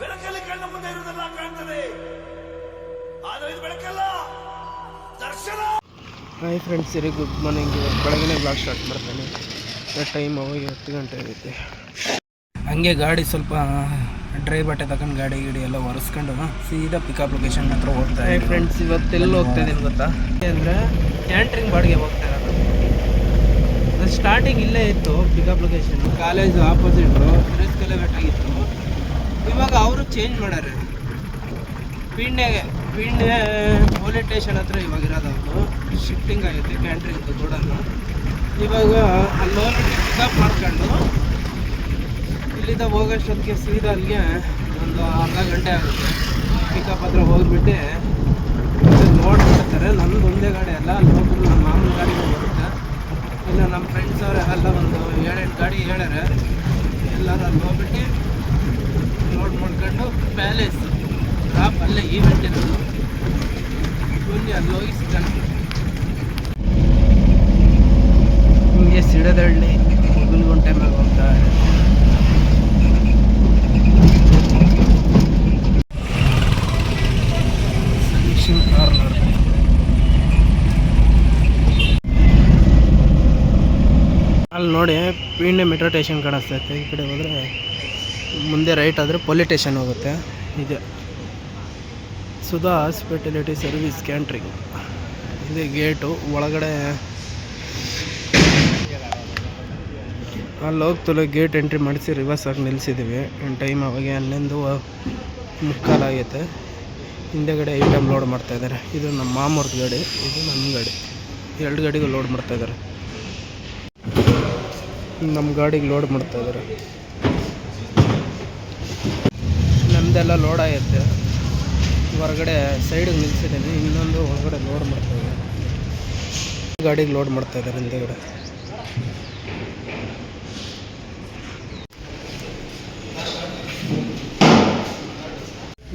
ಬೆಳಕಲ್ಲಿ ಕಣ್ಣ ಮುಂದೆ ಇರುವುದೆಲ್ಲ ಕಾಣ್ತದೆ, ಆದರೆ ಇದು ಬೆಳಕಲ್ಲ, ದರ್ಶನ. ಹಾಯ್ ಫ್ರೆಂಡ್ಸ್, ಸರಿ ಗುಡ್ ಮಾರ್ನಿಂಗ್. ಬೆಳಗ್ಗೆ ಬ್ಲಾಗ್ ಸ್ಟಾರ್ಟ್ ಮಾಡ್ತಾನೆ. ಟೈಮ್ ಅವಾಗ 10 ಗಂಟೆ ಆಗೈತೆ. ಹಂಗೆ ಗಾಡಿ ಸ್ವಲ್ಪ ಡ್ರೈ ಬಟ್ಟೆ ತಗೊಂಡು ಗಾಡಿ ಎಲ್ಲ ಒರೆಸ್ಕೊಂಡು ಸೀದಾ ಪಿಕಪ್ ಲೊಕೇಶನ್ ಹತ್ರ ಹೋಗ್ತಾ ಇದ್ದೀವಿ. ಫ್ರೆಂಡ್ಸ್, ಇವತ್ತೆಲ್ಲ ಹೋಗ್ತಾ ಇದ್ದೀನಿ ಗೊತ್ತಾ? ಅಂದರೆ ಕ್ಯಾಂಟ್ರಿಂಗ್ ಬಾಡಿಗೆ ಹೋಗ್ತಾ ಇರೋದು. ಸ್ಟಾರ್ಟಿಂಗ್ ಇಲ್ಲೇ ಇತ್ತು ಪಿಕಪ್ ಲೊಕೇಶನ್, ಕಾಲೇಜ್ ಆಪೋಸಿಟು ತಿರಸ್ಕಲೆ ಬೇಕಾಗಿತ್ತು. ಇವಾಗ ಅವರು ಚೇಂಜ್ ಮಾಡ್ಯಾರೆ, ಪೀಣ್ಯ ಪೊಲೀಸ್ ಸ್ಟೇಷನ್ ಹತ್ರ ಇವಾಗ ಇರೋದು. ಅವರು ಶಿಫ್ಟಿಂಗ್ ಆಗೈತೆ ಕ್ಯಾಂಟ್ರಿಂಗ್ ಗೋಡನ್ನು. ಇವಾಗ ಅಲ್ಲಿ ಹೋಗಿ ಪಿಕಪ್ ಮಾಡ್ಕೊಂಡು ಇಲ್ಲಿಂದ ಹೋಗೋಷ್ಟೊತ್ತಿಗೆ ಸೀದಾ ಅಲ್ಲಿಗೆ ಒಂದು ಅರ್ಧ ಗಂಟೆ ಆಗುತ್ತೆ. ಪಿಕಪ್ ಹತ್ರ ಹೋಗಿಬಿಟ್ಟು ಲೋಡ್ ಮಾಡ್ತಾರೆ. ನಮ್ಮದು ಒಂದೇ ಗಾಡಿ ಅಲ್ಲ, ಅಲ್ಲಿ ಹೋಗ್ಬಿಟ್ಟು ನಮ್ಮ ಮಾಮೂಲು ಗಾಡಿಗೆ ಬರುತ್ತೆ. ಇನ್ನು ನಮ್ಮ ಫ್ರೆಂಡ್ಸ್ ಅವರು ಎಲ್ಲ ಒಂದು 7-8 ಗಾಡಿ ಹೇಳ್ಯಾರೆ. ಎಲ್ಲರೂ ಅಲ್ಲಿ ಹೋಗ್ಬಿಟ್ಟು ಲೋಡ್ ಮಾಡ್ಕೊಂಡು ಪ್ಯಾಲೇಸ್ ಡ್ರಾಪ್ ಅಲ್ಲೇ ಈವೆಂಟ್ ಇರೋದು, ಬನ್ನಿ ಅಲ್ಲಿ ಹೋಗಿ ಸಿಗೋಣ. ಹಿಂಗೆ ಸಿಡದಳ್ಳಿ ಮುಗುಲ್ಗುಂಟೆ ಮೇಲೆ ಹೋಗ್ತಾ ಸನ್ಶೈನ್ ಕಾರ್ನರ್. ಅಲ್ಲಿ ನೋಡಿ ಪೀಣ್ಯ ಮೆಟ್ರೋ ಸ್ಟೇಷನ್ ಕಾಣಿಸ್ತೈತೆ. ಈ ಕಡೆ ಹೋದರೆ ಮುಂದೆ ರೈಟ್ ಆದರೆ ಪೊಲೀಸ್ ಸ್ಟೇಷನ್ ಹೋಗುತ್ತೆ. ಇದೆ ಸುಧಾ ಹಾಸ್ಪಿಟಾಲಿಟಿ ಸರ್ವಿಸ್ ಕ್ಯಾಂಟ್ರಿಂಗ್. ಇದೆ ಗೇಟು. ಒಳಗಡೆ ಅಲ್ಲಿ ಹೋಗ್ತಲೇ ಗೇಟ್ ಎಂಟ್ರಿ ಮಾಡಿಸಿ ರಿವರ್ಸ್ ಆಗಿ ನಿಲ್ಲಿಸಿದ್ದೀವಿ. ಟೈಮ್ ಅವಾಗ 11:15 ಆಗೈತೆ. ಹಿಂದೆಗಡೆ ಐಟಮ್ ಲೋಡ್ ಮಾಡ್ತಾಯಿದ್ದಾರೆ. ಇದು ನಮ್ಮ ಮಾಮೂರ್ದ ಗಾಡಿ, ಇದು ನಮ್ಮ ಗಾಡಿ. 2 ಗಾಡಿಗೂ ಲೋಡ್ ಮಾಡ್ತಾಯಿದ್ದಾರೆ. ನಮ್ಮ ಗಾಡಿಗೆ ಲೋಡ್ ಮಾಡ್ತಾಯಿದ್ದಾರೆ. ನಮ್ಮದೆಲ್ಲ ಲೋಡ್ ಆಗುತ್ತೆ. ಹೊರಗಡೆ ಸೈಡಿಗೆ ನಿಲ್ಲಿಸಿದ್ದೀನಿ, ಇನ್ನೊಂದು ಒಳಗಡೆ ಲೋಡ್ ಮಾಡ್ತಾಯಿದ್ದಾರೆ. ಗಾಡಿಗೆ ಲೋಡ್ ಮಾಡ್ತಾಯಿದ್ದಾರೆ ಹಿಂದೆಗಡೆ.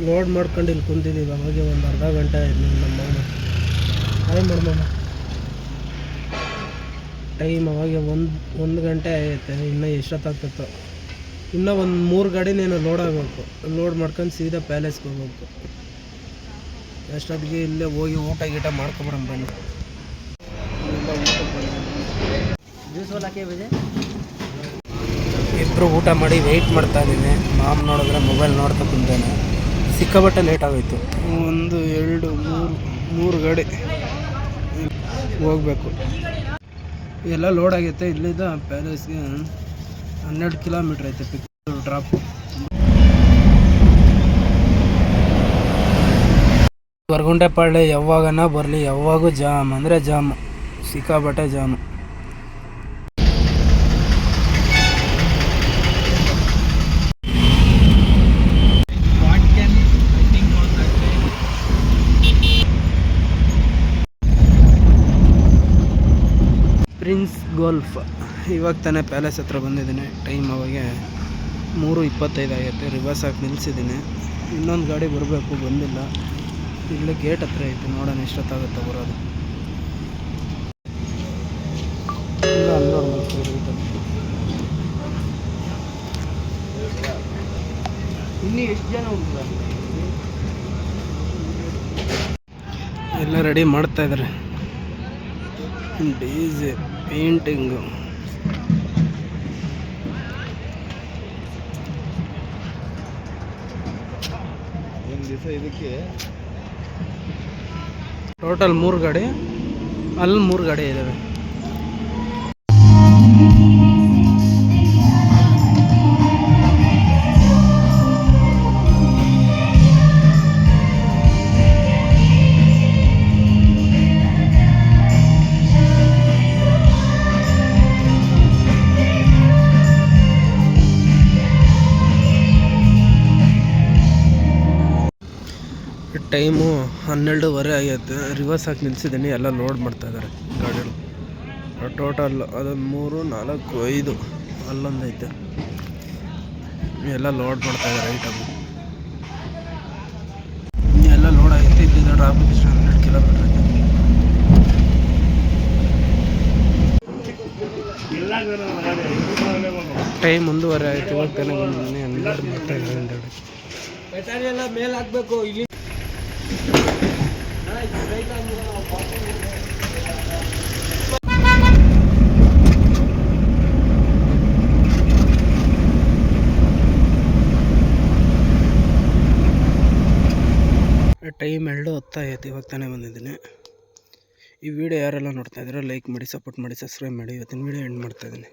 ಲೋಡ್ ಮಾಡ್ಕೊಂಡು ಇಲ್ಲಿ ಕುಂತಿದ್ದೀವಿ. ಅವಾಗೆ ಒಂದು ಅರ್ಧ ಗಂಟೆ ಆಯ್ತು. ನಮ್ಮ ಹಾಯ್ ಮಾಡಮ್ಮ. ಟೈಮ್ ಅವಾಗೆ 1 ಗಂಟೆ ಆಯ್ತು. ಇನ್ನೂ ಎಷ್ಟೊತ್ತಾಗ್ತಿತ್ತು? ಇನ್ನೂ ಒಂದು 3 ಗಾಡಿನೇನು ಲೋಡ್ ಆಗಬೇಕು. ಲೋಡ್ ಮಾಡ್ಕೊಂಡು ಸೀದಾ ಪ್ಯಾಲೇಸ್ಗೆ ಹೋಗ್ಬೇಕು. ಅಷ್ಟೊತ್ತಿಗೆ ಇಲ್ಲೇ ಹೋಗಿ ಊಟ ಮಾಡ್ಕೊಬರಂ ಬನ್ನಿ. ಇಬ್ಬರು ಊಟ ಮಾಡಿ ವೆಯ್ಟ್ ಮಾಡ್ತಾ ಇದ್ದೀನಿ. ಮಾಮ್ ನೋಡಿದ್ರೆ ಮೊಬೈಲ್ ನೋಡ್ತಾ ಕುಂತಾನೆ. ಸಿಕ್ಕಾಬಟ್ಟೆ ಲೇಟ್ ಆಗೋಯ್ತು. 1 2 3 ಗಾಡಿ ಹೋಗಬೇಕು. ಎಲ್ಲ ಲೋಡ್ ಆಗೈತೆ. ಇಲ್ಲಿಂದ ಪ್ಯಾಲೇಸ್ಗೆ 12 ಕಿಲೋಮೀಟ್ರ್ ಐತೆ ಪಿಕ್ ಡ್ರಾಪ್. ಹೊರಗುಂಟೆಪಾಳ್ಯ ಯಾವಾಗನ ಬರಲಿ, ಯಾವಾಗೂ ಜಾಮ್ ಅಂದರೆ ಜಾಮು, ಸಿಕ್ಕಾಬಟ್ಟೆ ಜಾಮು. Prince golf. ಇವಾಗ ತಾನೇ ಪ್ಯಾಲೇಸ್ ಹತ್ರ ಬಂದಿದ್ದೀನಿ. ಟೈಮ್ ಅವಾಗೆ 3:25 ಆಗೈತೆ. ರಿವರ್ಸ್ ಹಾಕಿ ನಿಲ್ಲಿಸಿದ್ದೀನಿ. ಇನ್ನೊಂದು ಗಾಡಿ ಬರಬೇಕು, ಬಂದಿಲ್ಲ. ಇಲ್ಲೇ ಗೇಟ್ ಹತ್ರ ಐತೆ, ನೋಡೋಣ ಎಷ್ಟೊತ್ತಾಗುತ್ತೆ ಬರೋದು. ಅನ್ಲೋಡ್ ಮಾಡ್ತೀವಿ. ಇನ್ನೂ ಎಷ್ಟು ಜನ ಹೋಗ್ತಾರೆ? ಎಲ್ಲ ರೆಡಿ ಮಾಡ್ತಾ ಇದ್ದಾರೆ. DJ, painting. ಒಂದು ದಿವಸ ಇದಕ್ಕೆ ಟೋಟಲ್ 3 ಗಾಡಿ, ಅಲ್ಲಿ 3 ಗಾಡಿ ಇದ್ದಾವೆ. ಟೈಮು 12:15 ಆಗೈತೆ. ರಿವರ್ಸ್ ಹಾಕಿ ನಿಲ್ಲಿಸಿದ್ದೀನಿ. ಎಲ್ಲ ಲೋಡ್ ಮಾಡ್ತಾಯಿದ್ದಾರೆ ಗಾಡಿಗಳು. ಟೋಟಲ್ ಅದೊಂದು 3 4 5 ಅಲ್ಲೊಂದು ಐತೆ. ಎಲ್ಲ ಲೋಡ್ ಮಾಡ್ತಾಯಿದ್ದಾರೆ ಐಟಮ್. ಎಲ್ಲ ಲೋಡ್ ಆಗೈತೆ. ಇಲ್ಲಿಂದ ಡ್ರಾಪ್ 12 ಕಿಲೋಮೀಟ್ರ್ ಐತೆ. ಟೈಮ್ 1:15 ಆಯಿತು. ಇವಾಗ ತಾನೇ ಬಂದಿದ್ದೀನಿ. 12 ಮಾಡ್ತಾಯಿದ್ದಾರೆ. ಬ್ಯಾಟರಿ ಎಲ್ಲ ಮೇಲೆ ಹಾಕ್ಬೇಕು ಇಲ್ಲಿ. ಟೈಮ್ 2:10 ಇವಾಗ ತಾನೇ ಬಂದಿದ್ದೀನಿ. ಈ ವಿಡಿಯೋ ಯಾರೆಲ್ಲ ನೋಡ್ತಾ ಇದ್ದೀರಾ ಲೈಕ್ ಮಾಡಿ, ಸಪೋರ್ಟ್ ಮಾಡಿ, ಸಬ್ಸ್ಕ್ರೈಬ್ ಮಾಡಿ. ಇವತ್ತಿನ ವಿಡಿಯೋ ಎಂಡ್ ಮಾಡ್ತಾ ಇದ್ದೀನಿ.